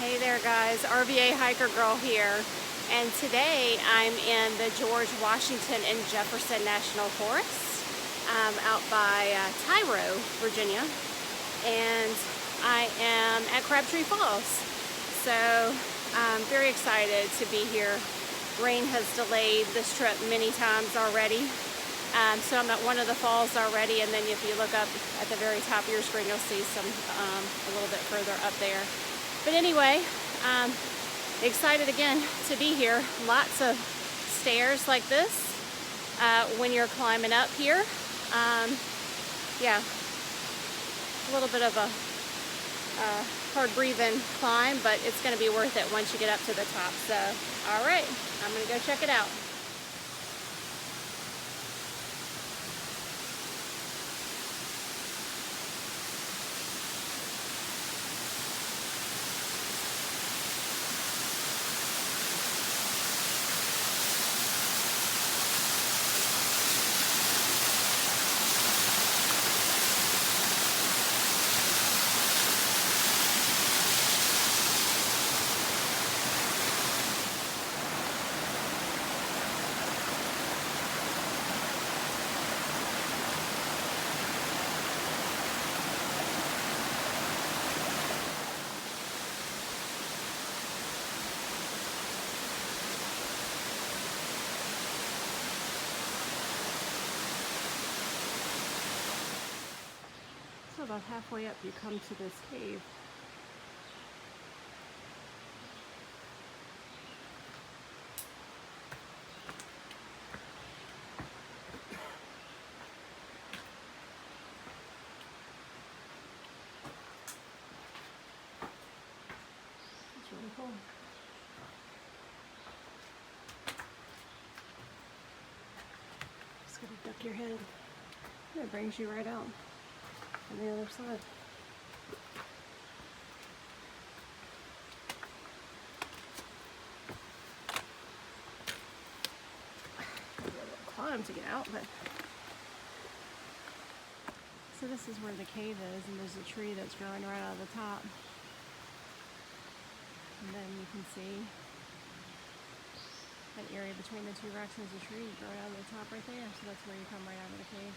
Hey there guys, RVA Hiker Girl here, and today I'm in the George Washington and Jefferson National Forest out by Tyro, Virginia, and I am at Crabtree Falls. So I'm very excited to be here. Rain has delayed this trip many times already, so I'm at one of the falls already, and then if you look up at the very top of your screen you'll see some a little bit further up there. But anyway, excited again to be here. Lots of stairs like this when you're climbing up here. Yeah, a little bit of a hard breathing climb, but it's going to be worth it once you get up to the top. So, all right, I'm going to go check it out. So about halfway up you come to this cave. It's really cool. Just gotta duck your head. And it brings you right out on the other side. Maybe a little climb to get out, but so this is where the cave is, and there's a tree that's growing right out of the top. And then you can see an area between the two rocks, and there's a tree growing out of the top right there. So that's where you come right out of the cave.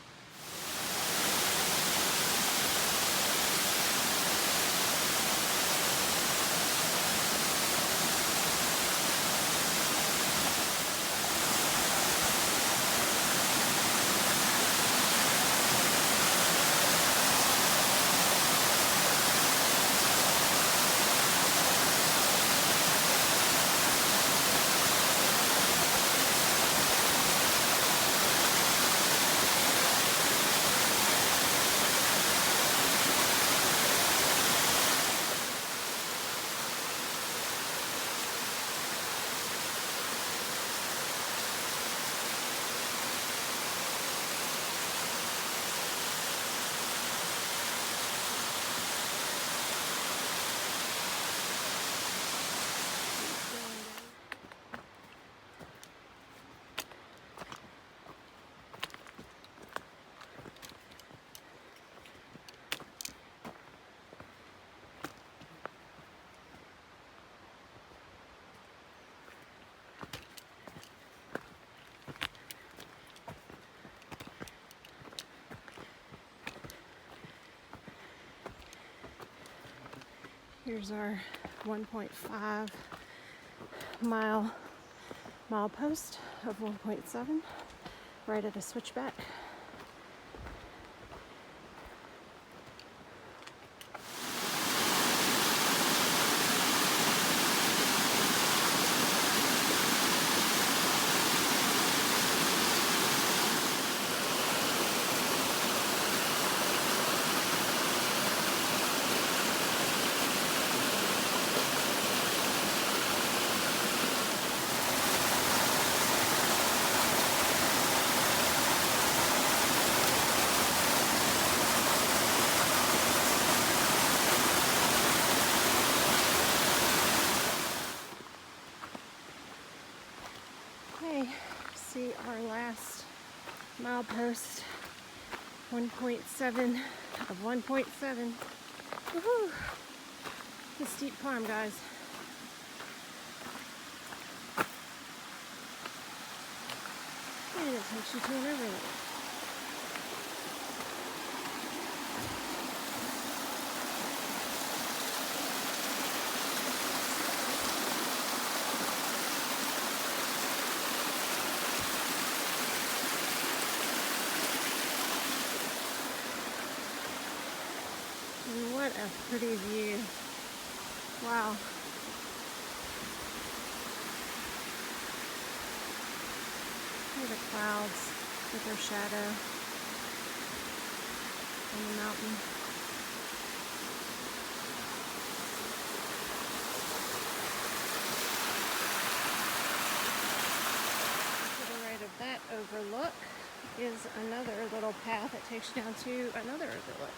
Here's our 1.5 mile milepost of 1.7 right at a switchback. Okay, see our last milepost, 1.7 of 1.7. Woohoo! It's a steep climb, guys. it takes you to an overlook. And what a pretty view. Wow. Look at the clouds with their shadow on the mountain. To the right of that overlook is another little path that takes you down to another overlook.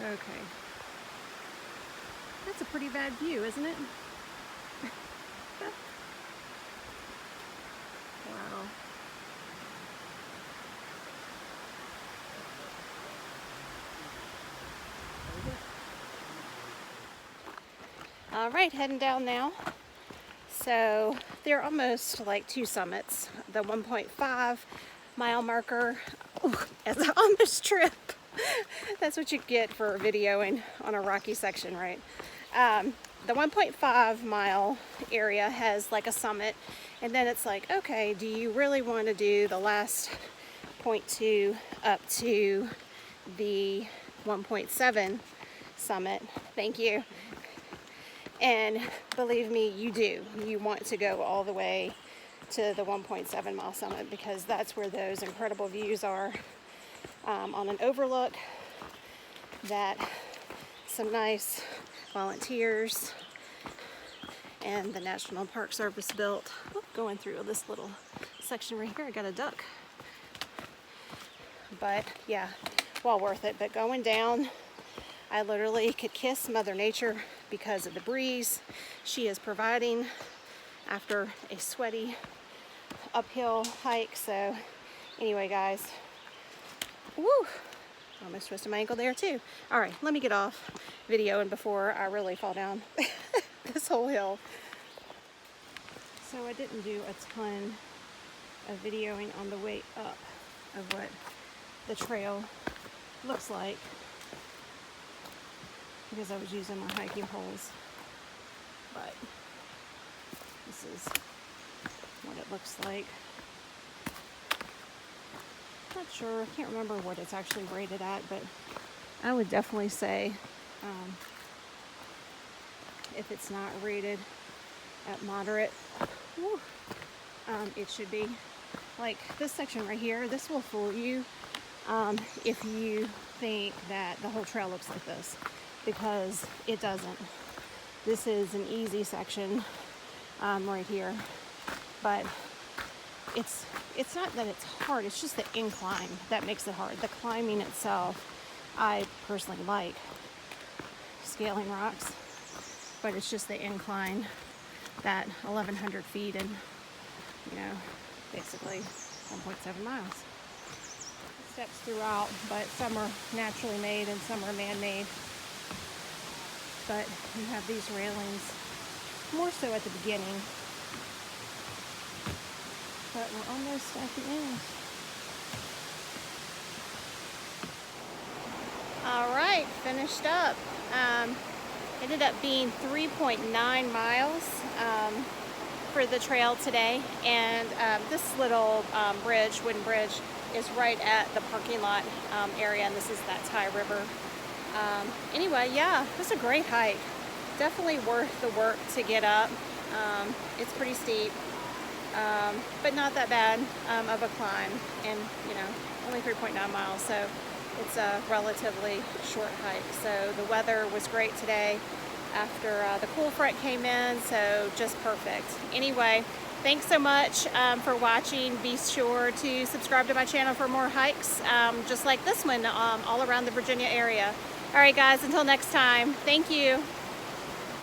Okay. That's a pretty bad view, isn't it? Wow. All right, heading down now. So they're almost like two summits. The 1.5 mile marker. Ooh, as I almost trip. That's what you get for videoing on a rocky section, right? The 1.5 mile area has like a summit, and then it's like, okay, do you really want to do the last 0.2 up to the 1.7 summit? Thank you. And believe me, you do. You want to go all the way to the 1.7 mile summit because that's where those incredible views are. On an overlook that some nice volunteers and the National Park Service built. Oh, going through this little section right here, I got a duck. But yeah, well worth it. But going down, I literally could kiss Mother Nature because of the breeze she is providing after a sweaty uphill hike. So anyway, guys, woo! Almost twisted my ankle there too. All right, let me get off videoing before I really fall down this whole hill. So I didn't do a ton of videoing on the way up of what the trail looks like because I was using my hiking poles. But this is what it looks like. Not sure, I can't remember what it's actually rated at, but I would definitely say if it's not rated at moderate, it should be. Like this section right here, this will fool you if you think that the whole trail looks like this, because it doesn't. This is an easy section right here, but it's not that it's hard, it's just the incline that makes it hard. The climbing itself, I personally like scaling rocks, but it's just the incline, that 1,100 feet and, basically 1.7 miles. Steps throughout, but some are naturally made and some are man-made. But you have these railings, more so at the beginning. But we're almost at the end. All right, finished up. Ended up being 3.9 miles for the trail today. And this little bridge, wooden bridge, is right at the parking lot area, and this is that Thai River. Anyway, yeah, it was a great hike. Definitely worth the work to get up. It's pretty steep. But not that bad of a climb, and only 3.9 miles, so it's a relatively short hike. So the weather was great today after the cool front came in, so just perfect. Anyway, thanks so much for watching. Be sure to subscribe to my channel for more hikes just like this one all around the Virginia area. All right, guys, until next time, thank you.